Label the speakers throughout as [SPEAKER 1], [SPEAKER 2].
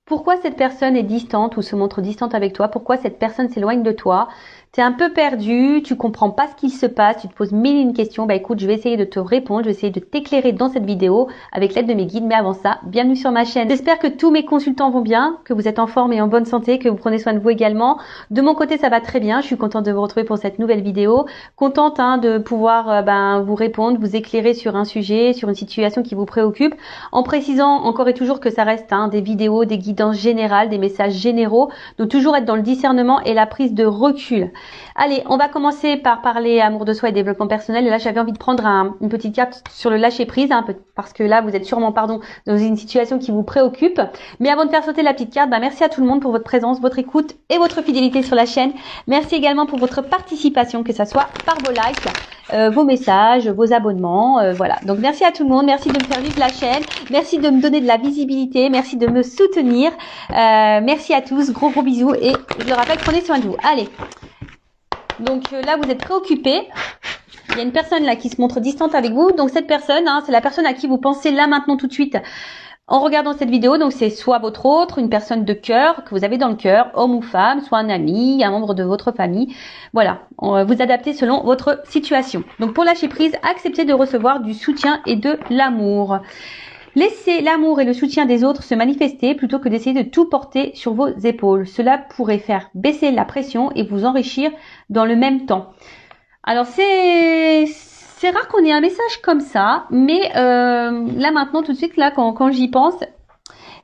[SPEAKER 1] Pourquoi cette personne est distante ou se montre distante avec toi? Pourquoi cette personne s'éloigne de toi? Tu es un peu perdu, tu comprends pas ce qu'il se passe, tu te poses mille et une questions. Bah écoute, je vais essayer de te répondre, je vais essayer de t'éclairer dans cette vidéo avec l'aide de mes guides. Mais avant ça, bienvenue sur ma chaîne. J'espère que tous mes consultants vont bien, que vous êtes en forme et en bonne santé, que vous prenez soin de vous également. De mon côté, ça va très bien. Je suis contente de vous retrouver pour cette nouvelle vidéo. Contente de pouvoir vous répondre, vous éclairer sur un sujet, sur une situation qui vous préoccupe, en précisant encore et toujours que ça reste des vidéos, des guidances générales, des messages généraux. Donc toujours être dans le discernement et la prise de recul. Allez, on va commencer par parler amour de soi et développement personnel. Et là, j'avais envie de prendre une petite carte sur le lâcher prise, parce que là, vous êtes sûrement, dans une situation qui vous préoccupe. Mais avant de faire sauter la petite carte, merci à tout le monde pour votre présence, votre écoute et votre fidélité sur la chaîne. Merci également pour votre participation, que ça soit par vos likes, vos messages, vos abonnements, voilà. Donc merci à tout le monde, merci de me faire vivre la chaîne, merci de me donner de la visibilité, merci de me soutenir. Merci à tous, gros bisous et je le rappelle, prenez soin de vous. Allez. Donc là, vous êtes préoccupé. Il y a une personne là qui se montre distante avec vous. Donc cette personne, c'est la personne à qui vous pensez là maintenant tout de suite en regardant cette vidéo. Donc c'est soit votre autre, une personne de cœur que vous avez dans le cœur, homme ou femme, soit un ami, un membre de votre famille. Voilà, vous adaptez selon votre situation. Donc pour lâcher prise, acceptez de recevoir du soutien et de l'amour. Laissez l'amour et le soutien des autres se manifester plutôt que d'essayer de tout porter sur vos épaules. Cela pourrait faire baisser la pression et vous enrichir dans le même temps. Alors c'est rare qu'on ait un message comme ça, mais là maintenant tout de suite là quand j'y pense,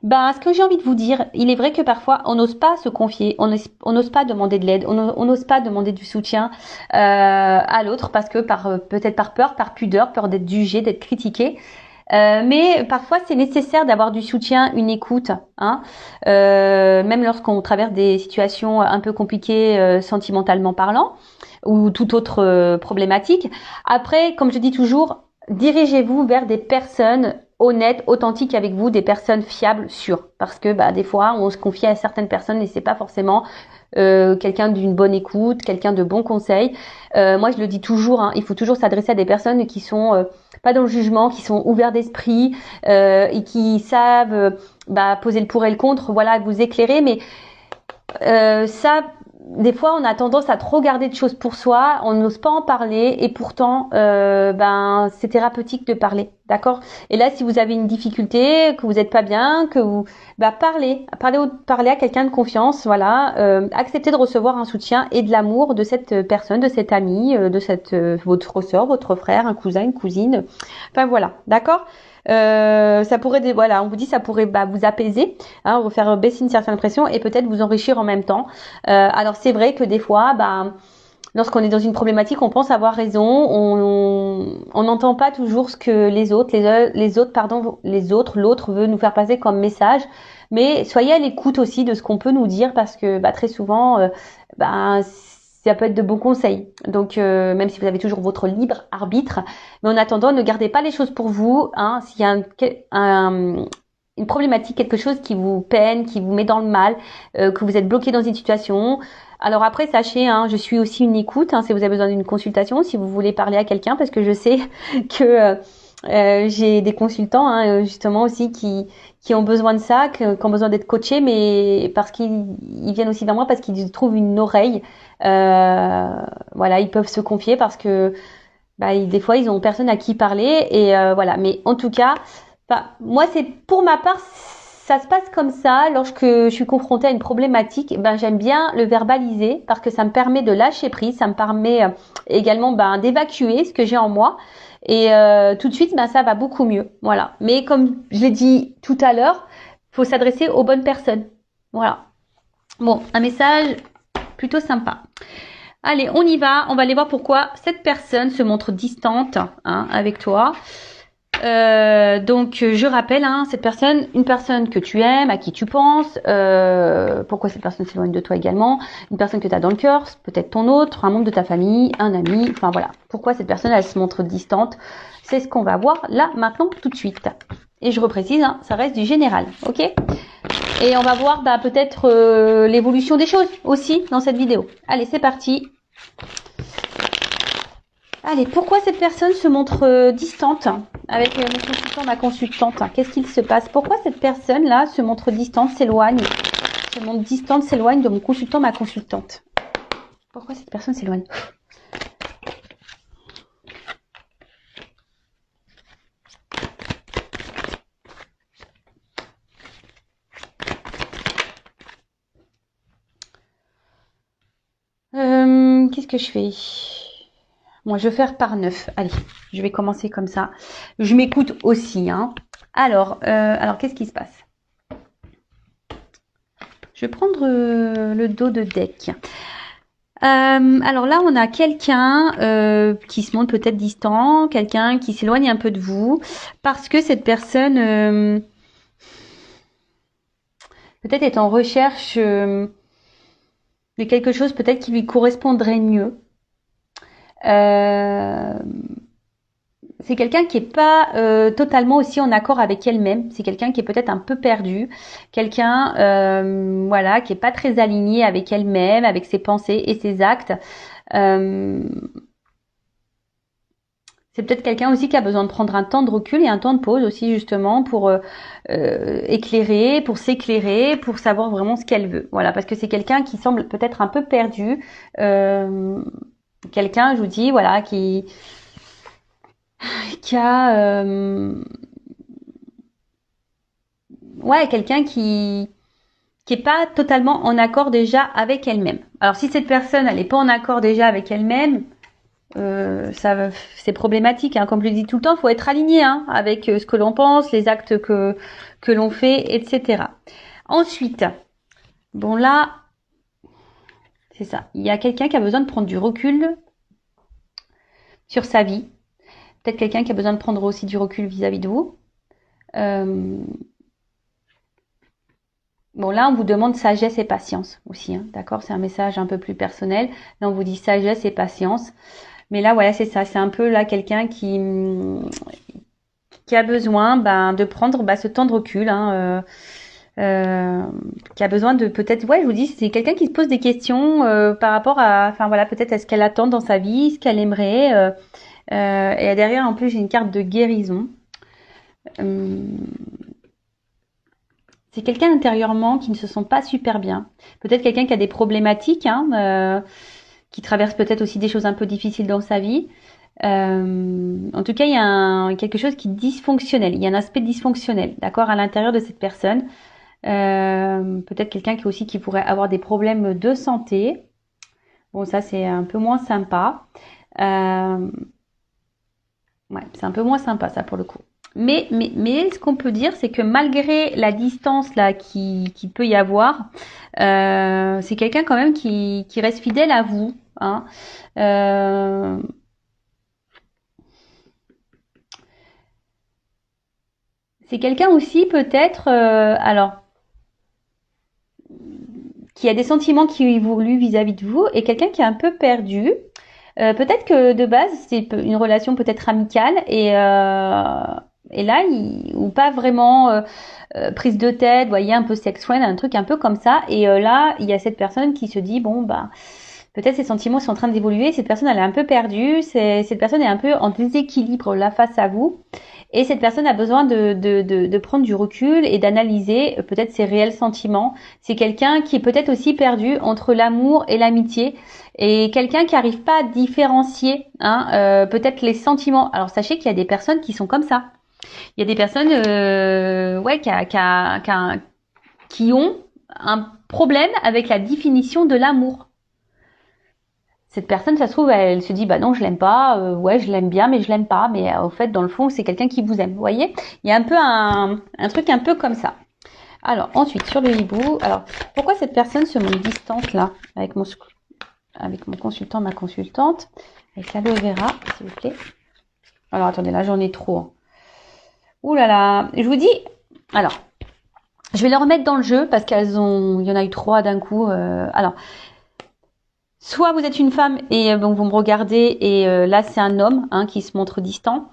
[SPEAKER 1] ce que j'ai envie de vous dire, il est vrai que parfois on n'ose pas se confier, on n'ose pas demander de l'aide, on n'ose pas demander du soutien à l'autre parce que peut-être par peur, par pudeur, peur d'être jugé, d'être critiqué. Mais parfois c'est nécessaire d'avoir du soutien, une écoute, même lorsqu'on traverse des situations un peu compliquées sentimentalement parlant ou toute autre problématique. Après, comme je dis toujours, dirigez-vous vers des personnes honnêtes, authentiques avec vous, des personnes fiables, sûres, parce que des fois on se confie à certaines personnes et c'est pas forcément quelqu'un d'une bonne écoute, quelqu'un de bons conseils. Moi je le dis toujours, il faut toujours s'adresser à des personnes qui sont pas dans le jugement, qui sont ouverts d'esprit et qui savent poser le pour et le contre, voilà, vous éclairer. Mais ça, des fois on a tendance à trop garder de choses pour soi, on n'ose pas en parler et pourtant c'est thérapeutique de parler, d'accord? Et là si vous avez une difficulté, que vous n'êtes pas bien, que vous parlez à quelqu'un de confiance, voilà, acceptez de recevoir un soutien et de l'amour de cette personne, de cet ami, de votre sœur, votre frère, un cousin, une cousine, enfin voilà, d'accord? Ça pourrait, on vous dit, ça pourrait vous apaiser, vous faire baisser une certaine pression et peut-être vous enrichir en même temps. Alors c'est vrai que des fois, lorsqu'on est dans une problématique, on pense avoir raison, on n'entend pas toujours ce que l'autre veut nous faire passer comme message. Mais soyez à l'écoute aussi de ce qu'on peut nous dire parce que très souvent, ça peut être de bons conseils. Donc même si vous avez toujours votre libre arbitre, mais en attendant, ne gardez pas les choses pour vous. S'il y a une problématique, quelque chose qui vous peine, qui vous met dans le mal, que vous êtes bloqué dans une situation. Alors après, sachez, je suis aussi une écoute, si vous avez besoin d'une consultation, si vous voulez parler à quelqu'un, parce que je sais que j'ai des consultants justement aussi qui ont besoin de ça, qui ont besoin d'être coachés, mais parce qu'ils viennent aussi vers moi parce qu'ils trouvent une oreille. Voilà, ils peuvent se confier parce que des fois ils ont personne à qui parler et voilà. Mais en tout cas, moi c'est pour ma part, ça se passe comme ça. Lorsque je suis confrontée à une problématique, j'aime bien le verbaliser parce que ça me permet de lâcher prise, ça me permet également d'évacuer ce que j'ai en moi. Et tout de suite, ça va beaucoup mieux. Voilà. Mais comme je l'ai dit tout à l'heure, faut s'adresser aux bonnes personnes. Voilà. Bon, un message plutôt sympa. Allez, on y va. On va aller voir pourquoi cette personne se montre distante avec toi. Donc je rappelle, cette personne, une personne que tu aimes, à qui tu penses, pourquoi cette personne s'éloigne de toi également, une personne que tu as dans le cœur, peut-être ton autre, un membre de ta famille, un ami, enfin voilà, pourquoi cette personne elle se montre distante, c'est ce qu'on va voir là maintenant tout de suite. Et je reprécise, ça reste du général, ok? Et on va voir peut-être l'évolution des choses aussi dans cette vidéo. Allez, c'est parti. Allez, pourquoi cette personne se montre distante avec mon consultant, ma consultante? Qu'est-ce qu'il se passe? Pourquoi cette personne-là se montre distante, s'éloigne, se montre distante, s'éloigne de mon consultant, ma consultante? Pourquoi cette personne s'éloigne? Qu'est-ce que je fais? Moi, je vais faire par 9. Allez, je vais commencer comme ça. Je m'écoute aussi, hein. Alors, qu'est-ce qui se passe? Je vais prendre le dos de deck. Alors là, on a quelqu'un qui se montre peut-être distant, quelqu'un qui s'éloigne un peu de vous, parce que cette personne peut-être est en recherche de quelque chose peut-être qui lui correspondrait mieux. C'est quelqu'un qui est pas totalement aussi en accord avec elle-même. C'est quelqu'un qui est peut-être un peu perdu, quelqu'un voilà, qui est pas très aligné avec elle-même, avec ses pensées et ses actes. C'est peut-être quelqu'un aussi qui a besoin de prendre un temps de recul et un temps de pause aussi justement pour éclairer, pour s'éclairer, pour savoir vraiment ce qu'elle veut. Voilà, parce que c'est quelqu'un qui semble peut-être un peu perdu. Quelqu'un, je vous dis, voilà, qui a ouais, quelqu'un qui est pas totalement en accord déjà avec elle-même. Alors si cette personne elle est pas en accord déjà avec elle-même, ça c'est problématique, hein. Comme je le dis tout le temps, il faut être aligné, hein, avec ce que l'on pense, les actes que l'on fait, etc. Ensuite, bon là, c'est ça. Il y a quelqu'un qui a besoin de prendre du recul sur sa vie. Peut-être quelqu'un qui a besoin de prendre aussi du recul vis-à-vis de vous. Bon, là, on vous demande sagesse et patience aussi, hein, d'accord? C'est un message un peu plus personnel. Là, on vous dit sagesse et patience. Mais là, voilà, c'est ça. C'est un peu là quelqu'un qui a besoin de prendre ce temps de recul, hein, qui a besoin de peut-être, ouais, je vous dis, c'est quelqu'un qui se pose des questions par rapport à, enfin voilà, peut-être à ce qu'elle attend dans sa vie, ce qu'elle aimerait. Et derrière, en plus, j'ai une carte de guérison. C'est quelqu'un intérieurement qui ne se sent pas super bien. Peut-être quelqu'un qui a des problématiques, hein, qui traverse peut-être aussi des choses un peu difficiles dans sa vie. En tout cas, il y a quelque chose qui est dysfonctionnel. Il y a un aspect dysfonctionnel, d'accord, à l'intérieur de cette personne. Peut-être quelqu'un qui pourrait avoir des problèmes de santé. Bon, ça c'est un peu moins sympa. Ouais, c'est un peu moins sympa ça pour le coup. Mais ce qu'on peut dire, c'est que malgré la distance là qui peut y avoir, c'est quelqu'un quand même qui reste fidèle à vous, hein. C'est quelqu'un aussi peut-être, alors, qui a des sentiments qui évoluent vis-à-vis de vous et quelqu'un qui est un peu perdu. Peut-être que de base c'est une relation peut-être amicale et là ou pas vraiment prise de tête, vous voyez, un peu sex friend, un truc un peu comme ça. Et là il y a cette personne qui se dit bon peut-être ses sentiments sont en train d'évoluer. Cette personne elle est un peu perdue. Cette personne est un peu en déséquilibre là face à vous. Et cette personne a besoin de prendre du recul et d'analyser peut-être ses réels sentiments. C'est quelqu'un qui est peut-être aussi perdu entre l'amour et l'amitié. Et quelqu'un qui n'arrive pas à différencier, hein, peut-être les sentiments. Alors sachez qu'il y a des personnes qui sont comme ça. Il y a des personnes ouais, qui ont un problème avec la définition de l'amour. Cette personne, ça se trouve, elle se dit bah non, je l'aime pas, ouais, je l'aime bien, mais je l'aime pas. Mais au fait, dans le fond, c'est quelqu'un qui vous aime. Vous voyez, il y a un peu un truc un peu comme ça. Alors ensuite, sur le hibou, alors pourquoi cette personne se montre distante là avec mon consultant, ma consultante, avec l'aloe vera, s'il vous plaît. Alors attendez, là j'en ai trop, hein. Ouh là là, je vous dis, alors, je vais les remettre dans le jeu parce il y en a eu 3 d'un coup. Alors, soit vous êtes une femme et donc vous me regardez et là c'est un homme, hein, qui se montre distant.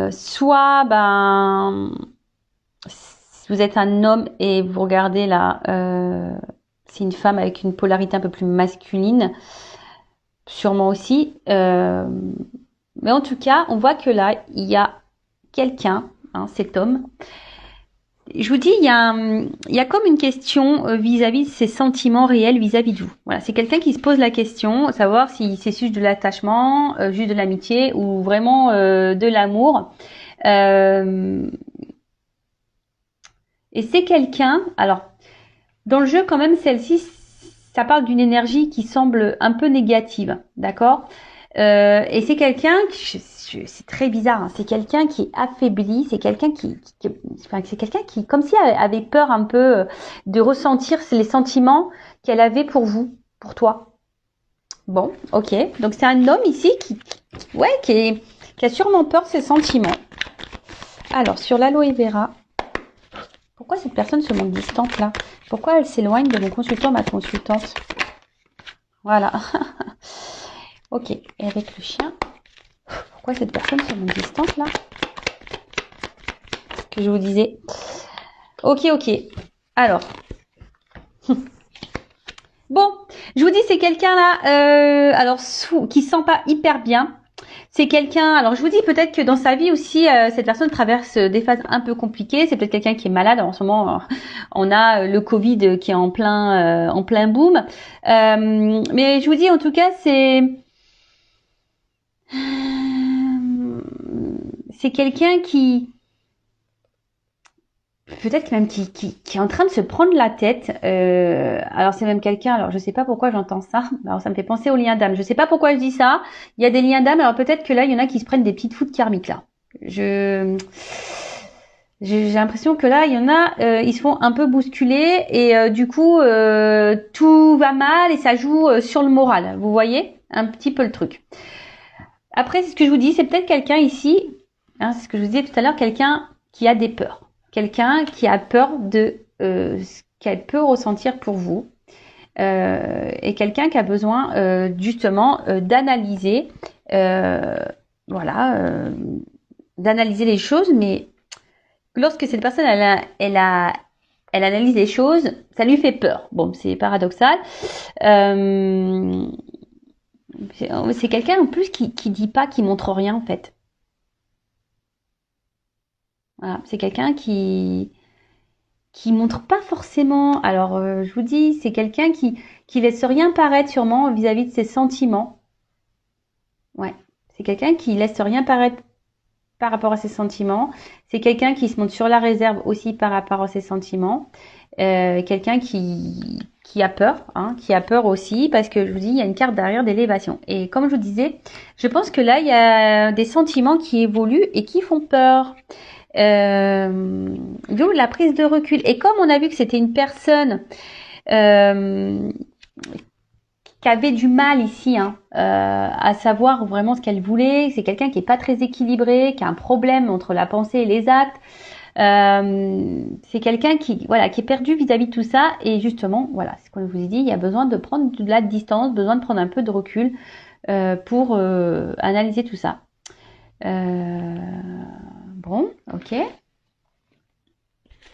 [SPEAKER 1] Soit vous êtes un homme et vous regardez là, c'est une femme avec une polarité un peu plus masculine. sûrement aussi. Mais en tout cas, on voit que là, il y a quelqu'un, hein, cet homme. Je vous dis, il y a comme une question vis-à-vis de ses sentiments réels vis-à-vis de vous. Voilà, c'est quelqu'un qui se pose la question, savoir si c'est juste de l'attachement, juste de l'amitié ou vraiment de l'amour. Et c'est quelqu'un, alors, dans le jeu quand même, celle-ci, ça parle d'une énergie qui semble un peu négative, d'accord? Et c'est quelqu'un, c'est très bizarre, hein, c'est quelqu'un qui est affaibli, c'est quelqu'un enfin, c'est quelqu'un qui, comme si elle avait peur un peu de ressentir les sentiments qu'elle avait pour vous, pour toi. Bon, ok, donc c'est un homme ici ouais, qui a sûrement peur de ses sentiments. Alors, sur l'aloe vera, pourquoi cette personne se montre distante là? Pourquoi elle s'éloigne de mon consultant, ma consultante? Voilà. Ok, et avec le chien, pourquoi cette personne se montre distante là? Ce que je vous disais. Ok. Alors. Bon, je vous dis, c'est quelqu'un là, alors qui se sent pas hyper bien. C'est quelqu'un, alors je vous dis peut-être que dans sa vie aussi, cette personne traverse des phases un peu compliquées. C'est peut-être quelqu'un qui est malade. En ce moment, on a le Covid qui est en plein boom. Mais je vous dis, en tout cas, c'est quelqu'un qui, peut-être même qui est en train de se prendre la tête. Alors c'est même quelqu'un, alors je sais pas pourquoi j'entends ça. Alors ça me fait penser aux liens d'âme. Je sais pas pourquoi je dis ça. Il y a des liens d'âme, alors peut-être que là, il y en a qui se prennent des petites foudres karmiques là. J'ai l'impression que là, il y en a, ils se font un peu bousculer et du coup, tout va mal et ça joue sur le moral. Vous voyez un petit peu le truc. Après, c'est ce que je vous dis, c'est peut-être quelqu'un ici, hein, c'est ce que je vous disais tout à l'heure, quelqu'un qui a des peurs. Quelqu'un qui a peur de ce qu'elle peut ressentir pour vous. Et quelqu'un qui a besoin justement d'analyser, voilà, d'analyser les choses, mais lorsque cette personne elle analyse les choses, ça lui fait peur. Bon, c'est paradoxal. C'est quelqu'un en plus qui dit pas, qui montre rien en fait. Voilà, c'est quelqu'un qui montre pas forcément. Alors, je vous dis, c'est quelqu'un qui laisse rien paraître sûrement vis-à-vis de ses sentiments. Ouais, c'est quelqu'un qui laisse rien paraître par rapport à ses sentiments. C'est quelqu'un qui se montre sur la réserve aussi par rapport à ses sentiments. Quelqu'un qui a peur, hein, qui a peur aussi parce que je vous dis, il y a une carte derrière d'élévation. Et comme je vous disais, je pense que là, il y a des sentiments qui évoluent et qui font peur. D'où la prise de recul. Et comme on a vu que c'était une personne qui avait du mal ici à savoir vraiment ce qu'elle voulait, c'est quelqu'un qui est pas très équilibré, qui a un problème entre la pensée et les actes. C'est quelqu'un qui est perdu vis-à-vis de tout ça et justement voilà, c'est ce qu'on vous a dit, il y a besoin de prendre de la distance, besoin de prendre un peu de recul pour analyser tout ça. Bon, ok.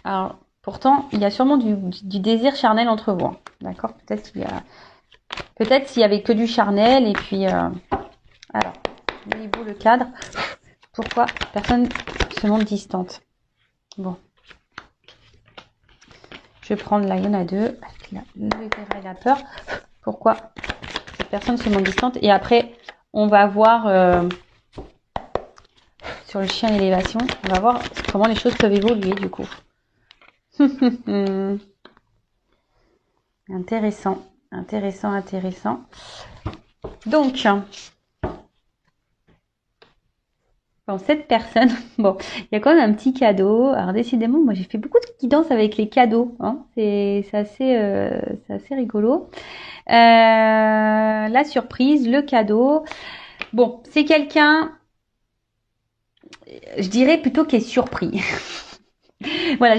[SPEAKER 1] Alors, pourtant, il y a sûrement du désir charnel entre vous. D'accord? Peut-être s'il y avait que du charnel et puis... alors, voyez-vous le cadre? Pourquoi personne se montre distante? Bon. Je vais prendre la Iona 2. Le la peur. Pourquoi cette personne se montre distante? Et après, on va voir... sur le chien élévation, on va voir comment les choses peuvent évoluer du coup. Intéressant. Donc, bon, cette personne, bon, il y a quand même un petit cadeau. Alors décidément, moi j'ai fait beaucoup de guidance avec les cadeaux. Hein. C'est assez rigolo. La surprise, le cadeau. Bon, c'est quelqu'un, je dirais plutôt qui est surpris. Voilà,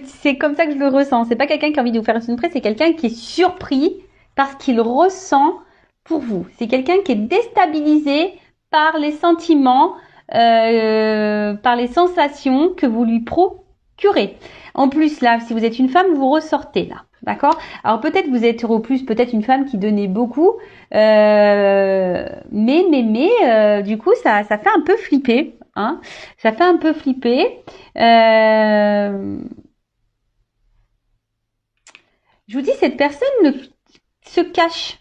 [SPEAKER 1] c'est comme ça que je le ressens. C'est pas quelqu'un qui a envie de vous faire une surprise, c'est quelqu'un qui est surpris parce qu'il ressent pour vous. C'est quelqu'un qui est déstabilisé par les sentiments, par les sensations que vous lui procurez. En plus, là, si vous êtes une femme, vous ressortez là. D'accord? Alors peut-être vous êtes plus peut-être une femme qui donnait beaucoup, du coup ça fait un peu flipper, hein? Ça fait un peu flipper. Je vous dis, cette personne se cache,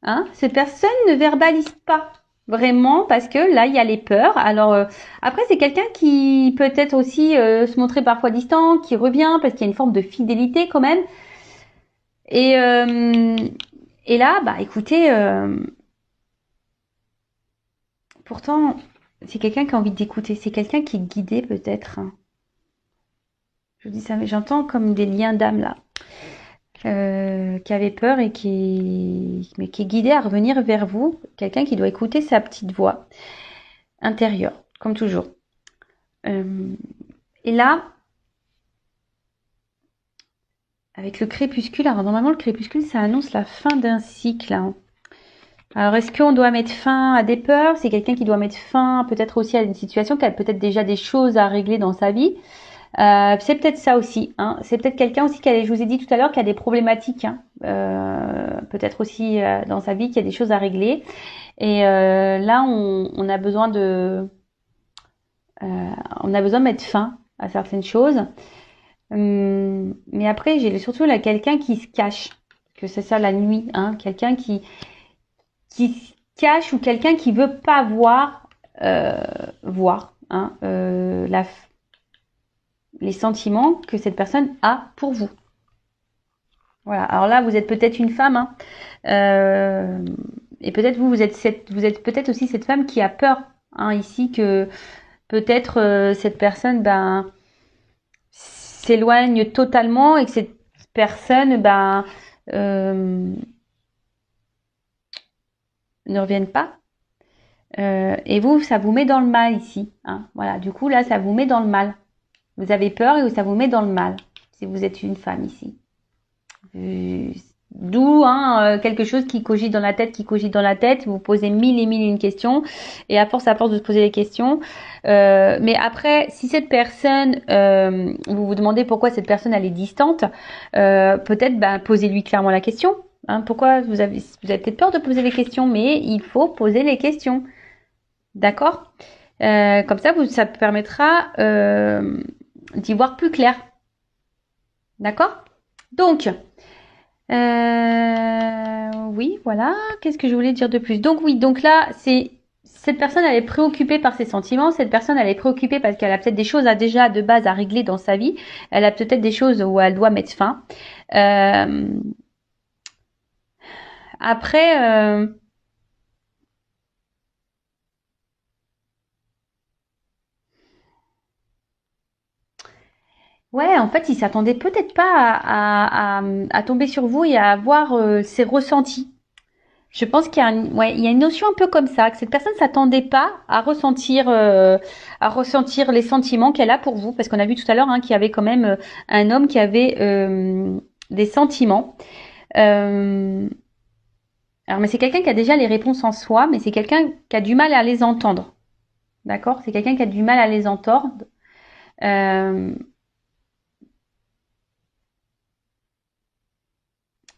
[SPEAKER 1] hein? Cette personne ne verbalise pas vraiment parce que là il y a les peurs. Alors après c'est quelqu'un qui peut être aussi se montrer parfois distant, qui revient parce qu'il y a une forme de fidélité quand même. Et là, bah écoutez, pourtant c'est quelqu'un qui a envie d'écouter, c'est quelqu'un qui est guidé peut-être, hein. Je vous dis ça, mais j'entends comme des liens d'âme là, qui avait peur et mais qui est guidé à revenir vers vous, quelqu'un qui doit écouter sa petite voix intérieure, comme toujours. Et là, avec le crépuscule, alors normalement le crépuscule ça annonce la fin d'un cycle, hein. Alors, est-ce qu'on doit mettre fin à des peurs? C'est quelqu'un qui doit mettre fin peut-être aussi à une situation, qui a peut-être déjà des choses à régler dans sa vie. C'est peut-être ça aussi, hein. C'est peut-être quelqu'un aussi qui a, je vous ai dit tout à l'heure, qui a des problématiques, hein. Peut-être aussi dans sa vie, qui a des choses à régler. Et là, on a besoin on a besoin de mettre fin à certaines choses. Mais après, j'ai surtout là quelqu'un qui se cache, que c'est ça la nuit, hein. Quelqu'un qui se cache ou quelqu'un qui veut pas voir, hein, les sentiments que cette personne a pour vous. Voilà. Alors là, vous êtes peut-être une femme, hein, et peut-être vous êtes peut-être aussi cette femme qui a peur, hein, ici, que peut-être cette personne, ben, s'éloigne totalement et que cette personne, ben, ne revienne pas. Et vous, ça vous met dans le mal ici, hein. Voilà. Du coup, là, ça vous met dans le mal. Vous avez peur et ça vous met dans le mal, si vous êtes une femme ici. D'où quelque chose qui cogite dans la tête, vous posez mille et mille et une questions, et à force de se poser les questions, mais après, si cette personne, vous vous demandez pourquoi cette personne elle est distante, peut-être posez-lui clairement la question, hein, pourquoi vous avez peut-être peur de poser les questions, mais il faut poser les questions, d'accord? Comme ça, ça permettra d'y voir plus clair, d'accord? Donc oui, voilà. Qu'est-ce que je voulais dire de plus? Donc oui, donc là, cette personne, elle est préoccupée par ses sentiments. Cette personne, elle est préoccupée parce qu'elle a peut-être des choses déjà de base à régler dans sa vie. Elle a peut-être des choses où elle doit mettre fin. Après, ouais, en fait, il s'attendait peut-être pas à tomber sur vous et à avoir ses ressentis. Je pense qu'il y a il y a une notion un peu comme ça, que cette personne s'attendait pas à ressentir les sentiments qu'elle a pour vous, parce qu'on a vu tout à l'heure, hein, qu'il y avait quand même un homme qui avait des sentiments. Alors, mais c'est quelqu'un qui a déjà les réponses en soi, mais c'est quelqu'un qui a du mal à les entendre. D'accord? C'est quelqu'un qui a du mal à les entendre. Euh,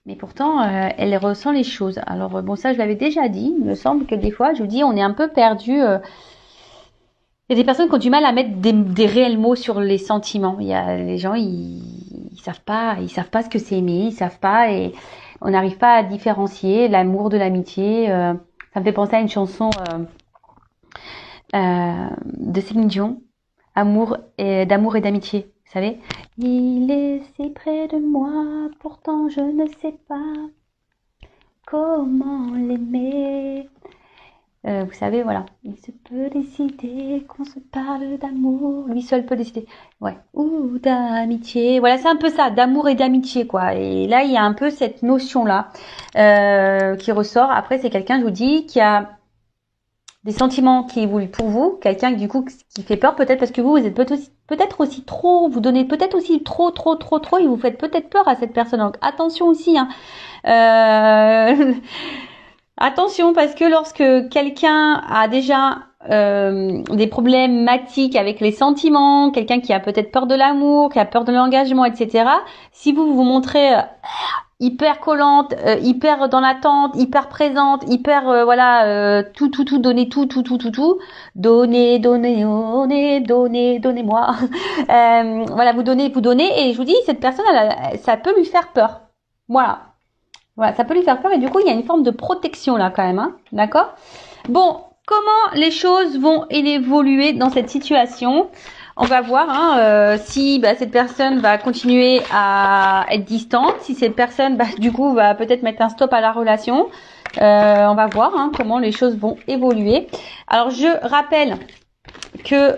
[SPEAKER 1] mais pourtant, elle ressent les choses. Alors, bon, ça, je l'avais déjà dit. Il me semble que des fois, je vous dis, on est un peu perdu. Il y a des personnes qui ont du mal à mettre des réels mots sur les sentiments. Il y a les gens, ils savent pas ce que c'est aimer, ils savent pas, et on n'arrive pas à différencier l'amour de l'amitié. Ça me fait penser à une chanson de Céline Dion, d'amour et d'amitié. Vous savez, il est si près de moi, pourtant je ne sais pas comment l'aimer. Vous savez, voilà. Il se peut décider qu'on se parle d'amour. Lui seul peut décider. Ouais. Ou d'amitié. Voilà, c'est un peu ça, d'amour et d'amitié, quoi. Et là, il y a un peu cette notion-là qui ressort. Après, c'est quelqu'un, je vous dis, qui a des sentiments qui évoluent pour vous. Quelqu'un, du coup, qui fait peur, peut-être parce que vous êtes peut-être aussi trop, vous donnez peut-être aussi trop, et vous faites peut-être peur à cette personne. Donc, attention aussi, hein. Attention, parce que lorsque quelqu'un a déjà des problématiques avec les sentiments, quelqu'un qui a peut-être peur de l'amour, qui a peur de l'engagement, etc. Si vous vous montrez hyper collante, hyper dans l'attente, hyper présente, hyper tout donner tout, donnez-moi. Voilà, vous donnez et je vous dis cette personne ça peut lui faire peur. Voilà, ça peut lui faire peur et du coup il y a une forme de protection là quand même, hein, d'accord? Bon, comment les choses vont évoluer dans cette situation? On va voir si cette personne va continuer à être distante, si cette personne du coup va peut-être mettre un stop à la relation. On va voir comment les choses vont évoluer. Alors je rappelle que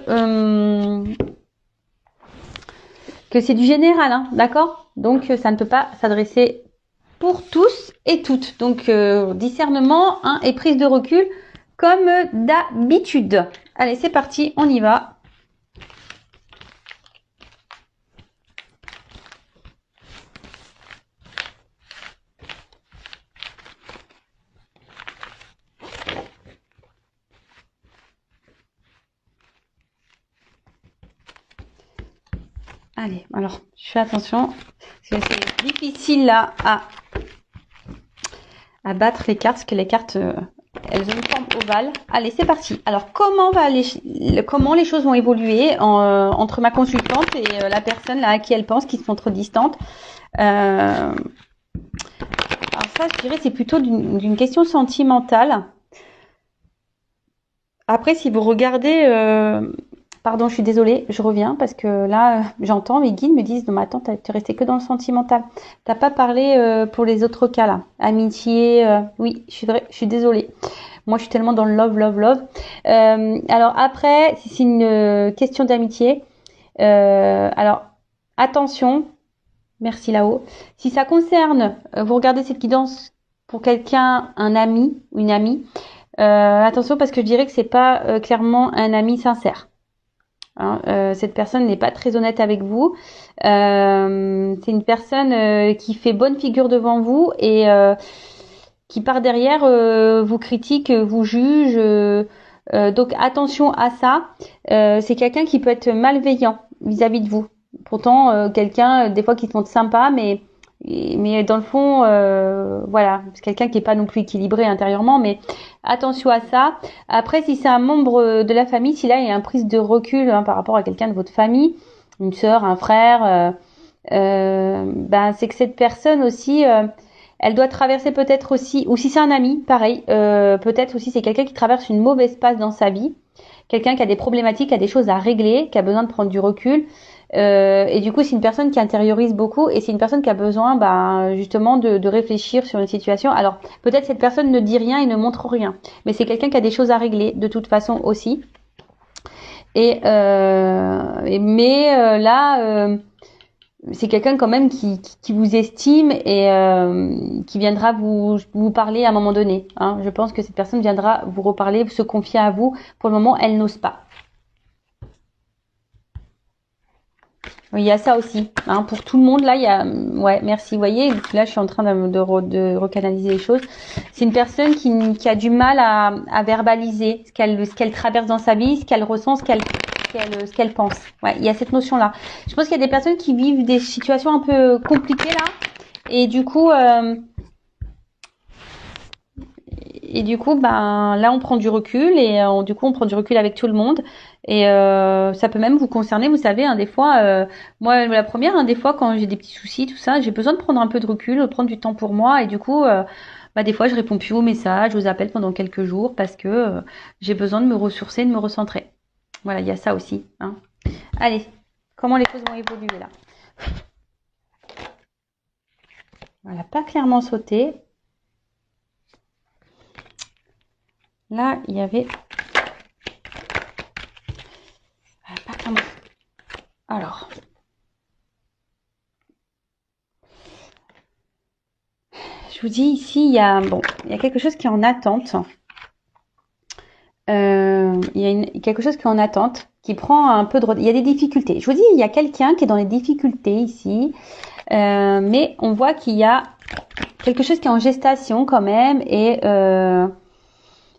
[SPEAKER 1] c'est du général, d'accord? Donc ça ne peut pas s'adresser pour tous et toutes. Donc discernement et prise de recul comme d'habitude. Allez, c'est parti, on y va. Allez, alors, je fais attention, parce que c'est difficile là à battre les cartes, parce que les cartes, elles ont une forme ovale. Allez, c'est parti. Alors, comment les choses vont évoluer entre ma consultante et la personne là à qui elle pense, qui sont trop distantes. Alors ça, je dirais, c'est plutôt d'une question sentimentale. Après, si vous regardez... Pardon, je suis désolée, je reviens parce que là, j'entends mes guides me disent « Non, mais attends, t'es resté que dans le sentimental. T'as pas parlé pour les autres cas, là. Amitié, oui, je suis désolée. Moi, je suis tellement dans le love. Alors après, si c'est une question d'amitié, alors, attention, merci là-haut. Si ça concerne, vous regardez cette guidance pour quelqu'un, un ami ou une amie, attention parce que je dirais que c'est pas clairement un ami sincère. Cette personne n'est pas très honnête avec vous. C'est une personne qui fait bonne figure devant vous et qui par derrière vous critique, vous juge. Donc attention à ça. C'est quelqu'un qui peut être malveillant vis-à-vis de vous. Pourtant, quelqu'un des fois qui se montre sympa, mais dans le fond, voilà, c'est quelqu'un qui est pas non plus équilibré intérieurement, mais attention à ça. Après, si c'est un membre de la famille, si là il y a une prise de recul par rapport à quelqu'un de votre famille, une sœur, un frère, c'est que cette personne aussi, elle doit traverser peut-être aussi, ou si c'est un ami, pareil, peut-être aussi c'est quelqu'un qui traverse une mauvaise passe dans sa vie, quelqu'un qui a des problématiques, qui a des choses à régler, qui a besoin de prendre du recul. Et du coup, c'est une personne qui intériorise beaucoup et c'est une personne qui a besoin justement de réfléchir sur une situation. Alors, peut-être cette personne ne dit rien et ne montre rien, mais c'est quelqu'un qui a des choses à régler de toute façon aussi. Mais là, c'est quelqu'un quand même qui vous estime et qui viendra vous parler à un moment donné. Je pense que cette personne viendra vous reparler, se confier à vous. Pour le moment, elle n'ose pas. Oui, il y a ça aussi, pour tout le monde. Là, il y a, ouais, merci. Vous voyez, là, je suis en train de recanaliser les choses. C'est une personne qui a du mal à verbaliser ce qu'elle traverse dans sa vie, ce qu'elle ressent, ce qu'elle pense. Ouais, il y a cette notion-là. Je pense qu'il y a des personnes qui vivent des situations un peu compliquées là, et du coup, là, on prend du recul et du coup, on prend du recul avec tout le monde. Et ça peut même vous concerner, vous savez, des fois, moi la première, des fois quand j'ai des petits soucis, tout ça, j'ai besoin de prendre un peu de recul, de prendre du temps pour moi et du coup, des fois je réponds plus aux messages, je vous appelle pendant quelques jours parce que j'ai besoin de me ressourcer, de me recentrer. Voilà, il y a ça aussi. Allez, comment les choses vont évoluer là? Voilà, pas clairement sauté. Là, il y avait... pas clairement... Alors... Je vous dis ici, il y a quelque chose qui est en attente. Il y a quelque chose qui est en attente, qui prend un peu de... Il y a des difficultés. Je vous dis, il y a quelqu'un qui est dans les difficultés ici. Mais on voit qu'il y a quelque chose qui est en gestation quand même. Et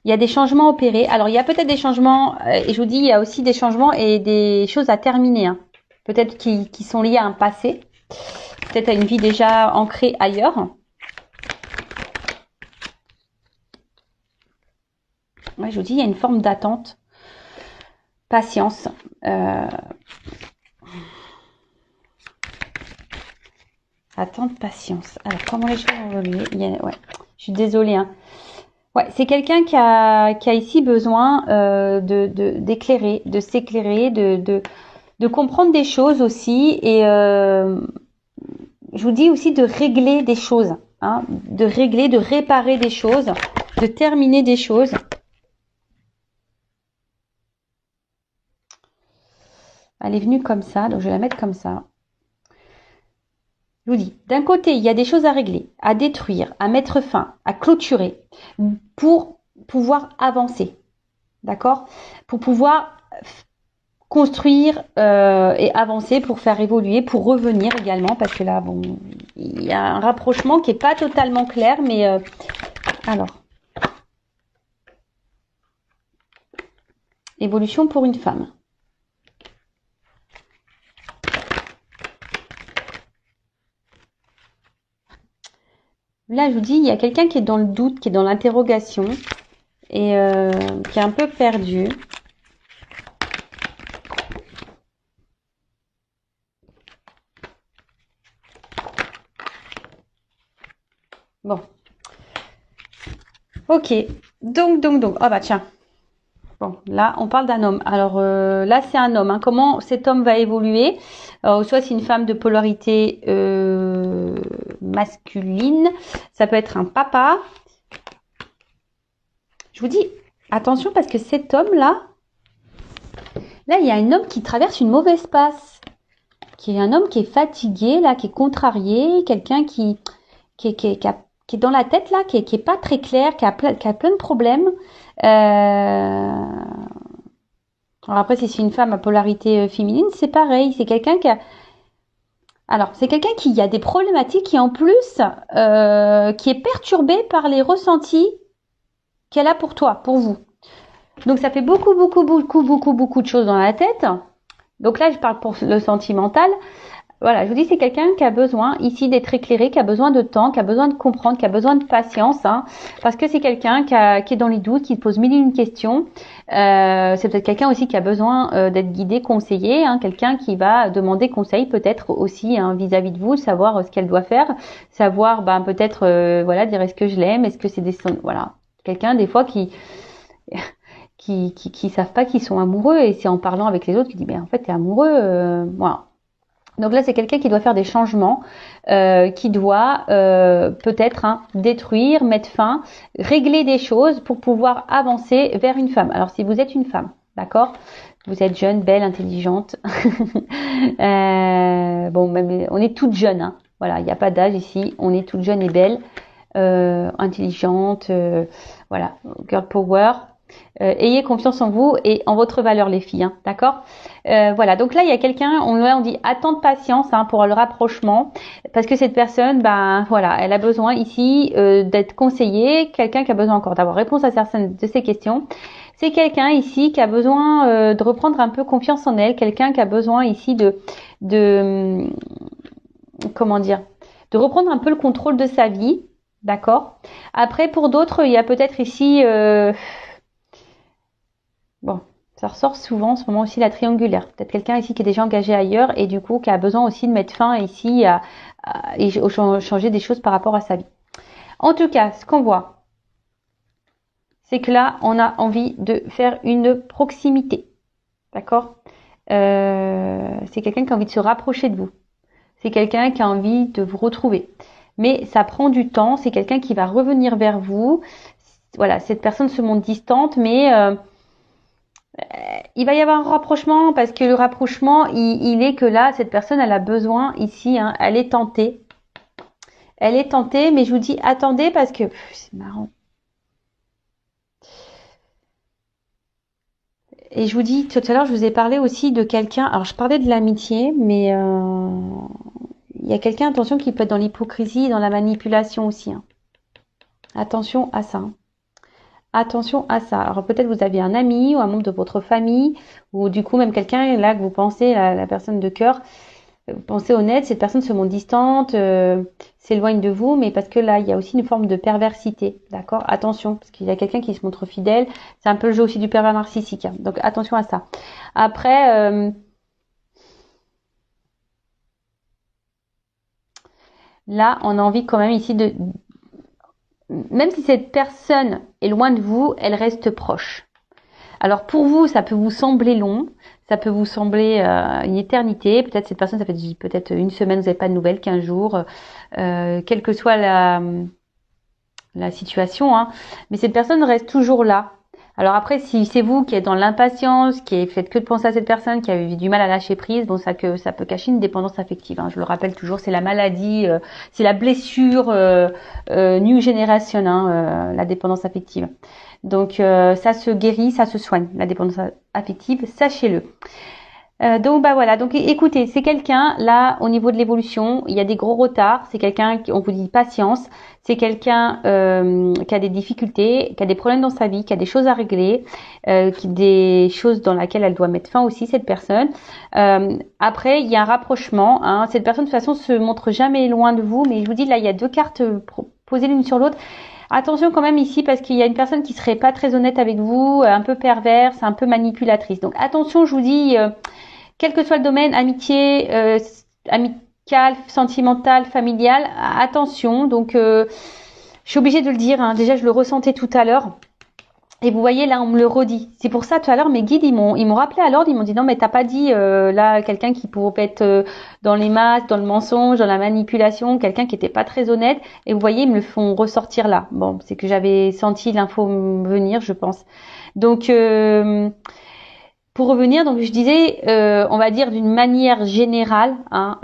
[SPEAKER 1] Il y a des changements opérés. Alors, il y a peut-être des changements, et je vous dis, il y a aussi des changements et des choses à terminer. Hein. Peut-être qui sont liés à un passé, peut-être à une vie déjà ancrée ailleurs. Ouais, je vous dis, il y a une forme d'attente, patience. Attente, patience. Alors, comment les choses ont évolué? Ouais, je suis désolée. Hein. Ouais, c'est quelqu'un qui a ici besoin d'éclairer, de s'éclairer, de comprendre des choses aussi. Et je vous dis aussi de régler des choses. Hein, de régler, de réparer des choses, de terminer des choses. Elle est venue comme ça, donc je vais la mettre comme ça. Je vous dis, d'un côté, il y a des choses à régler, à détruire, à mettre fin, à clôturer, pour pouvoir avancer, d'accord? Pour pouvoir construire et avancer, pour faire évoluer, pour revenir également, parce que là, bon, il y a un rapprochement qui n'est pas totalement clair, mais alors, évolution pour une femme. Là, je vous dis, il y a quelqu'un qui est dans le doute, qui est dans l'interrogation et qui est un peu perdu. Bon. Ok. Donc. Oh bah tiens. Bon, là, on parle d'un homme. Alors là, c'est un homme. Hein. Comment cet homme va évoluer? Soit c'est une femme de polarité masculine. Ça peut être un papa. Je vous dis, attention parce que cet homme-là, là, il y a un homme qui traverse une mauvaise passe. Qui est un homme qui est fatigué, là, qui est contrarié. Quelqu'un qui est dans la tête, là, qui est pas très clair, qui a plein de problèmes. Alors après, si c'est une femme à polarité féminine, c'est pareil. C'est quelqu'un qui a... Alors, c'est quelqu'un qui a des problématiques et en plus, qui est perturbé par les ressentis qu'elle a pour toi, pour vous. Donc, ça fait beaucoup de choses dans la tête. Donc là, je parle pour le sentimental. Voilà, je vous dis, c'est quelqu'un qui a besoin ici d'être éclairé, qui a besoin de temps, qui a besoin de comprendre, qui a besoin de patience, hein, parce que c'est quelqu'un qui est dans les doutes, qui pose mille et une questions. C'est peut-être quelqu'un aussi qui a besoin d'être guidé, conseillé, hein, quelqu'un qui va demander conseil peut-être aussi hein, vis-à-vis de vous, savoir ce qu'elle doit faire, savoir peut-être voilà dire est-ce que je l'aime, est-ce que c'est des voilà quelqu'un des fois qui savent pas qu'ils sont amoureux et c'est en parlant avec les autres qui dit en fait t'es amoureux, voilà. Donc là, c'est quelqu'un qui doit faire des changements, qui doit peut-être détruire, mettre fin, régler des choses pour pouvoir avancer vers une femme. Alors, si vous êtes une femme, d'accord, vous êtes jeune, belle, intelligente. Bon, même, on est toutes jeunes. Hein. Voilà, il n'y a pas d'âge ici. On est toutes jeunes et belles, intelligentes. Voilà, girl power. Ayez confiance en vous et en votre valeur les filles, hein, d'accord voilà, donc là il y a quelqu'un, on dit attends de patience hein, pour le rapprochement parce que cette personne, voilà, elle a besoin ici d'être conseillée, quelqu'un qui a besoin encore d'avoir réponse à certaines de ses questions. C'est quelqu'un ici qui a besoin de reprendre un peu confiance en elle, quelqu'un qui a besoin ici de comment dire, de reprendre un peu le contrôle de sa vie, d'accord. Après pour d'autres, il y a peut-être ici bon, ça ressort souvent en ce moment aussi la triangulaire. Peut-être quelqu'un ici qui est déjà engagé ailleurs et du coup qui a besoin aussi de mettre fin ici et changer des choses par rapport à sa vie. En tout cas, ce qu'on voit, c'est que là, on a envie de faire une proximité. D'accord c'est quelqu'un qui a envie de se rapprocher de vous. C'est quelqu'un qui a envie de vous retrouver. Mais ça prend du temps. C'est quelqu'un qui va revenir vers vous. Voilà, cette personne se montre distante, mais... il va y avoir un rapprochement parce que le rapprochement, il est que là, cette personne, elle a besoin ici, hein, elle est tentée. Elle est tentée, mais je vous dis, attendez parce que c'est marrant. Et je vous dis, tout à l'heure, je vous ai parlé aussi de quelqu'un. Alors, je parlais de l'amitié, mais il y a quelqu'un, attention, qui peut être dans l'hypocrisie, dans la manipulation aussi. Hein. Attention à ça. Hein. Attention à ça. Alors peut-être vous avez un ami ou un membre de votre famille ou du coup même quelqu'un là que vous pensez, la personne de cœur, vous pensez honnête, cette personne se montre distante, s'éloigne de vous, mais parce que là il y a aussi une forme de perversité, d'accord? Attention, parce qu'il y a quelqu'un qui se montre fidèle, c'est un peu le jeu aussi du pervers narcissique, hein. Donc attention à ça. Après, là on a envie quand même ici de, même si cette personne est loin de vous, elle reste proche. Alors pour vous, ça peut vous sembler long, ça peut vous sembler une éternité. Peut-être cette personne, ça fait peut-être une semaine, vous n'avez pas de nouvelles, 15 jours, quelle que soit la situation, hein. Mais cette personne reste toujours là. Alors après, si c'est vous qui êtes dans l'impatience, qui faites que de penser à cette personne, qui a eu du mal à lâcher prise, bon, ça peut cacher une dépendance affective, hein. Je le rappelle toujours, c'est la maladie, c'est la blessure new generation, hein, la dépendance affective. Donc ça se guérit, ça se soigne, la dépendance affective, sachez-le. Donc bah voilà, donc écoutez, c'est quelqu'un là au niveau de l'évolution, il y a des gros retards, c'est quelqu'un on vous dit patience, c'est quelqu'un qui a des difficultés, qui a des problèmes dans sa vie, qui a des choses à régler, des choses dans lesquelles elle doit mettre fin aussi cette personne. Après il y a un rapprochement, hein. Cette personne de toute façon se montre jamais loin de vous, mais je vous dis là il y a deux cartes posées l'une sur l'autre. Attention quand même ici parce qu'il y a une personne qui serait pas très honnête avec vous, un peu perverse, un peu manipulatrice. Donc attention, je vous dis quel que soit le domaine, amitié, amical, sentimental, familial, attention. Donc, je suis obligée de le dire, hein. Déjà, je le ressentais tout à l'heure. Et vous voyez, là, on me le redit. C'est pour ça, tout à l'heure, mes guides, ils m'ont rappelé à l'ordre. Ils m'ont dit, non, mais t'as pas dit, là, quelqu'un qui pourrait être dans les masques, dans le mensonge, dans la manipulation, quelqu'un qui était pas très honnête. Et vous voyez, ils me le font ressortir là. Bon, c'est que j'avais senti l'info venir, je pense. Donc, pour revenir, donc je disais, on va dire d'une manière générale, hein,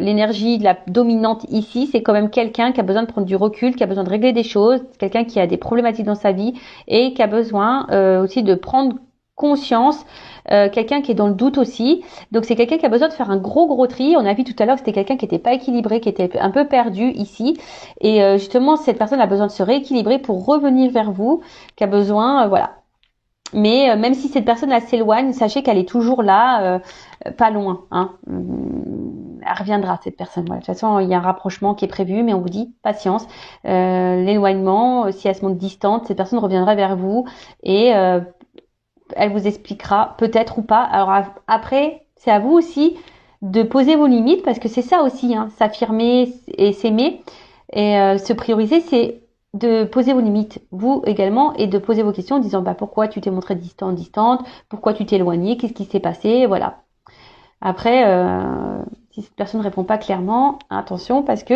[SPEAKER 1] l'énergie de la dominante ici, c'est quand même quelqu'un qui a besoin de prendre du recul, qui a besoin de régler des choses, quelqu'un qui a des problématiques dans sa vie et qui a besoin aussi de prendre conscience, quelqu'un qui est dans le doute aussi. Donc c'est quelqu'un qui a besoin de faire un gros tri. On a vu tout à l'heure que c'était quelqu'un qui n'était pas équilibré, qui était un peu perdu ici. Et justement, cette personne a besoin de se rééquilibrer pour revenir vers vous, qui a besoin, voilà. Mais même si cette personne s'éloigne, sachez qu'elle est toujours là, pas loin, hein. Elle reviendra cette personne. Voilà. De toute façon, il y a un rapprochement qui est prévu, mais on vous dit patience. L'éloignement, si elle se montre distante, cette personne reviendra vers vous et elle vous expliquera peut-être ou pas. Alors après, c'est à vous aussi de poser vos limites parce que c'est ça aussi, hein, s'affirmer et s'aimer et se prioriser, c'est de poser vos limites, vous également, et de poser vos questions en disant bah pourquoi tu t'es montré distante, pourquoi tu t'es éloigné, qu'est-ce qui s'est passé, voilà. Après, si cette personne ne répond pas clairement, attention parce que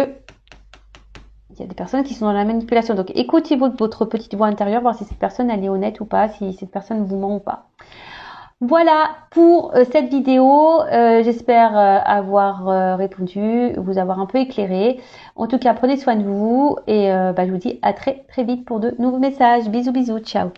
[SPEAKER 1] il y a des personnes qui sont dans la manipulation. Donc écoutez votre petite voix intérieure, voir si cette personne elle est honnête ou pas, si cette personne vous ment ou pas. Voilà pour cette vidéo. J'espère avoir répondu, vous avoir un peu éclairé. En tout cas, prenez soin de vous et je vous dis à très vite pour de nouveaux messages. Bisous, ciao.